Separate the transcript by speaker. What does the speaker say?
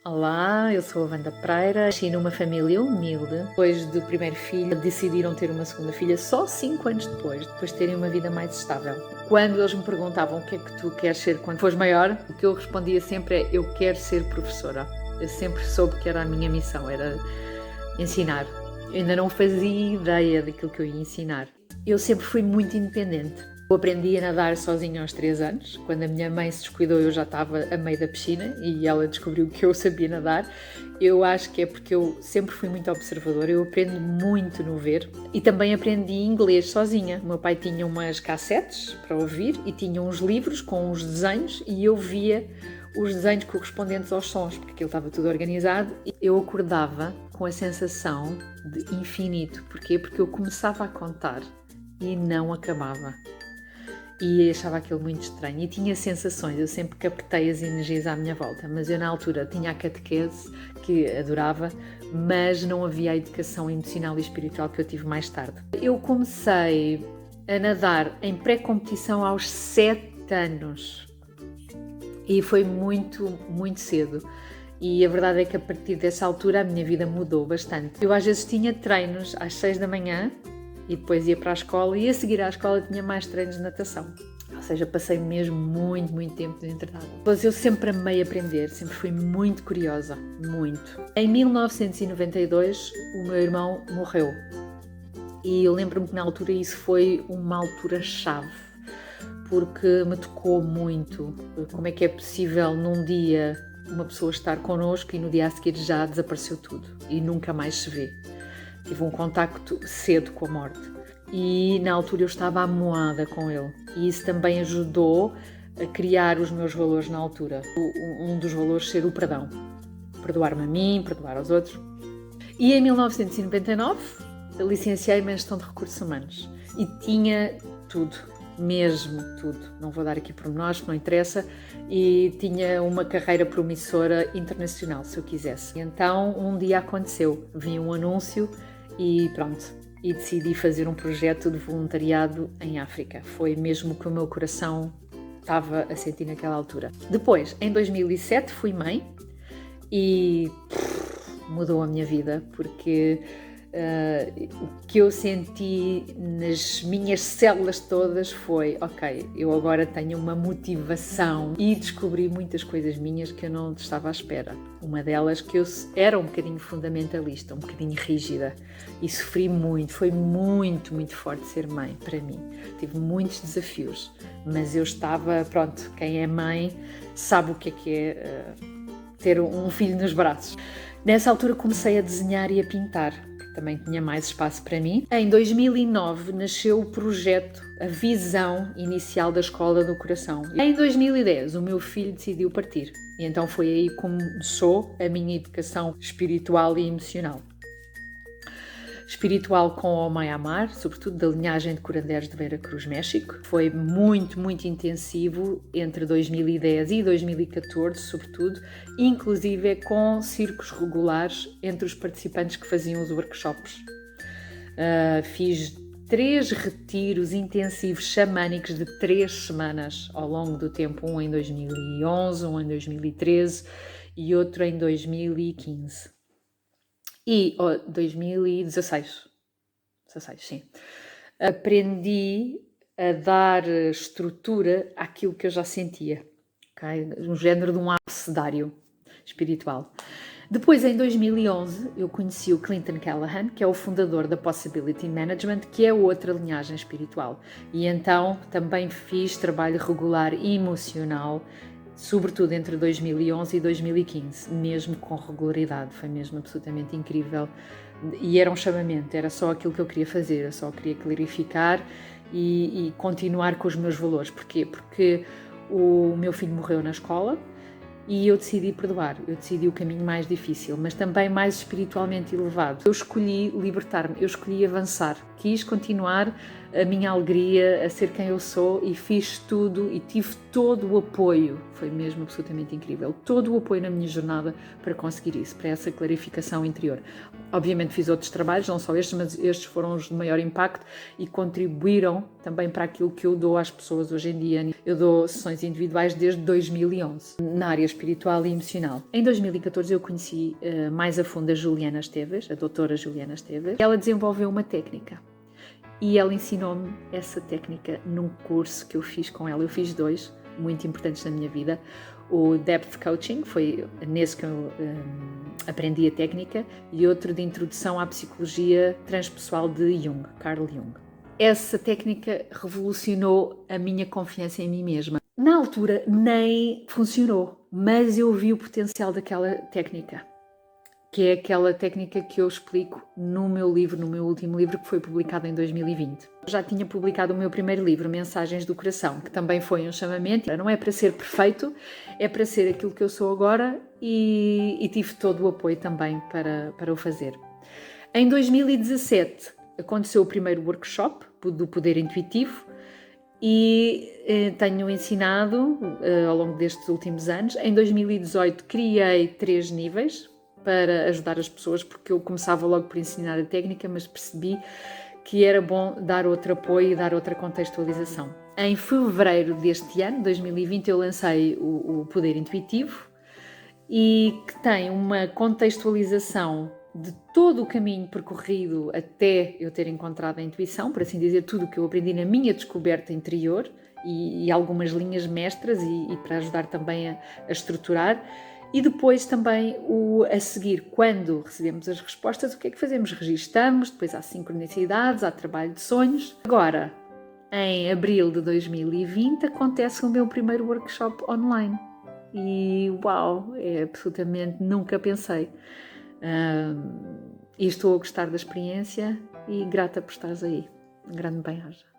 Speaker 1: Olá, eu sou a Wanda Pereira, nasci numa família humilde. Depois do primeiro filho, decidiram ter uma segunda filha só 5 anos depois de terem uma vida mais estável. Quando eles me perguntavam o que é que tu queres ser quando fores maior, o que eu respondia sempre é: eu quero ser professora. Eu sempre soube que era a minha missão, era ensinar. Eu ainda não fazia ideia daquilo que eu ia ensinar. Eu sempre fui muito independente. Eu aprendi a nadar sozinha aos 3 anos. Quando a minha mãe se descuidou, eu já estava a meio da piscina e ela descobriu que eu sabia nadar. Eu acho que é porque eu sempre fui muito observadora, eu aprendo muito no ver. E também aprendi inglês sozinha. O meu pai tinha umas cassetes para ouvir e tinha uns livros com uns desenhos e eu via os desenhos correspondentes aos sons, porque aquilo estava tudo organizado. Eu acordava com a sensação de infinito. Porquê? Porque eu começava a contar e não acabava. E achava aquilo muito estranho e tinha sensações, eu sempre captei as energias à minha volta, mas eu na altura tinha a catequese, que adorava, mas não havia a educação emocional e espiritual que eu tive mais tarde. Eu comecei a nadar em pré-competição aos 7 anos e foi muito, muito cedo. E a verdade é que a partir dessa altura a minha vida mudou bastante. Eu às vezes tinha treinos às 6 da manhã, e depois ia para a escola e a seguir à escola tinha mais treinos de natação. Ou seja, passei mesmo muito, muito tempo dentro da água. Mas eu sempre amei aprender, sempre fui muito curiosa, muito. Em 1992 o meu irmão morreu e eu lembro-me que na altura isso foi uma altura-chave, porque me tocou muito. Como é que é possível num dia uma pessoa estar connosco e no dia a seguir já desapareceu tudo e nunca mais se vê? Tive um contacto cedo com a morte e na altura eu estava amoada com ele e isso também ajudou a criar os meus valores na altura. Um dos valores ser o perdão, perdoar-me a mim, perdoar aos outros. E em 1999 licenciei-me em Gestão de Recursos Humanos e tinha tudo, mesmo tudo, não vou dar aqui pormenores, não interessa, e tinha uma carreira promissora internacional se eu quisesse. Então um dia aconteceu, vi um anúncio e pronto, e decidi fazer um projeto de voluntariado em África. Foi mesmo o que o meu coração estava a sentir naquela altura. Depois, em 2007, fui mãe e mudou a minha vida, porque o que eu senti nas minhas células todas foi: ok, eu agora tenho uma motivação, e descobri muitas coisas minhas que eu não estava à espera. Uma delas que eu era um bocadinho fundamentalista, um bocadinho rígida e sofri muito, foi muito, muito forte ser mãe para mim. Tive muitos desafios, mas eu estava, pronto, quem é mãe sabe o que é ter um filho nos braços. Nessa altura comecei a desenhar e a pintar, também tinha mais espaço para mim. Em 2009 nasceu o projeto, a visão inicial da Escola do Coração. Em 2010 o meu filho decidiu partir e então foi aí que começou a minha educação espiritual e emocional. Espiritual com o Omai Amar, sobretudo da linhagem de curandeiros de Veracruz, México. Foi muito, muito intensivo entre 2010 e 2014, sobretudo, inclusive com círculos regulares entre os participantes que faziam os workshops. Fiz 3 retiros intensivos xamânicos de 3 semanas ao longo do tempo, um em 2011, um em 2013 e outro em 2015. E 2016, sim. Aprendi a dar estrutura àquilo que eu já sentia, okay? Um género de um abecedário espiritual. Depois, em 2011, eu conheci o Clinton Callahan, que é o fundador da Possibility Management, que é outra linhagem espiritual. E então também fiz trabalho regular e emocional, sobretudo entre 2011 e 2015, mesmo com regularidade. Foi mesmo absolutamente incrível e era um chamamento, era só aquilo que eu queria fazer, eu só queria clarificar e continuar com os meus valores. Porquê? Porque o meu filho morreu na escola e eu decidi perdoar, eu decidi o caminho mais difícil, mas também mais espiritualmente elevado. Eu escolhi libertar-me, eu escolhi avançar, quis continuar a minha alegria, a ser quem eu sou, e fiz tudo e tive todo o apoio, foi mesmo absolutamente incrível, todo o apoio na minha jornada para conseguir isso, para essa clarificação interior. Obviamente fiz outros trabalhos, não só estes, mas estes foram os de maior impacto e contribuíram também para aquilo que eu dou às pessoas hoje em dia. Eu dou sessões individuais desde 2011, na área espiritual e emocional. Em 2014 eu conheci mais a fundo a Juliana Esteves, a doutora Juliana Esteves. Ela desenvolveu uma técnica e ela ensinou-me essa técnica num curso que eu fiz com ela. Eu fiz 2 muito importantes na minha vida. O Depth Coaching, foi nesse que eu aprendi a técnica, e outro de introdução à psicologia transpessoal de Jung, Carl Jung. Essa técnica revolucionou a minha confiança em mim mesma. Na altura nem funcionou, mas eu vi o potencial daquela técnica, que é aquela técnica que eu explico no meu livro, no meu último livro, que foi publicado em 2020. Já tinha publicado o meu primeiro livro, Mensagens do Coração, que também foi um chamamento. Não é para ser perfeito, é para ser aquilo que eu sou agora, e tive todo o apoio também para o fazer. Em 2017 aconteceu o primeiro workshop do Poder Intuitivo, e tenho ensinado ao longo destes últimos anos. Em 2018 criei 3 níveis para ajudar as pessoas, porque eu começava logo por ensinar a técnica, mas percebi que era bom dar outro apoio e dar outra contextualização. Em fevereiro deste ano, 2020, eu lancei o Poder Intuitivo, e que tem uma contextualização de todo o caminho percorrido até eu ter encontrado a intuição, por assim dizer, tudo o que eu aprendi na minha descoberta interior, e algumas linhas mestras e para ajudar também a estruturar. E depois também a seguir, quando recebemos as respostas, o que é que fazemos? Registamos, depois há sincronicidades, há trabalho de sonhos. Agora, em abril de 2020, acontece o meu primeiro workshop online. E uau, absolutamente nunca pensei. E estou a gostar da experiência e grata por estares aí. Um grande bem-aja.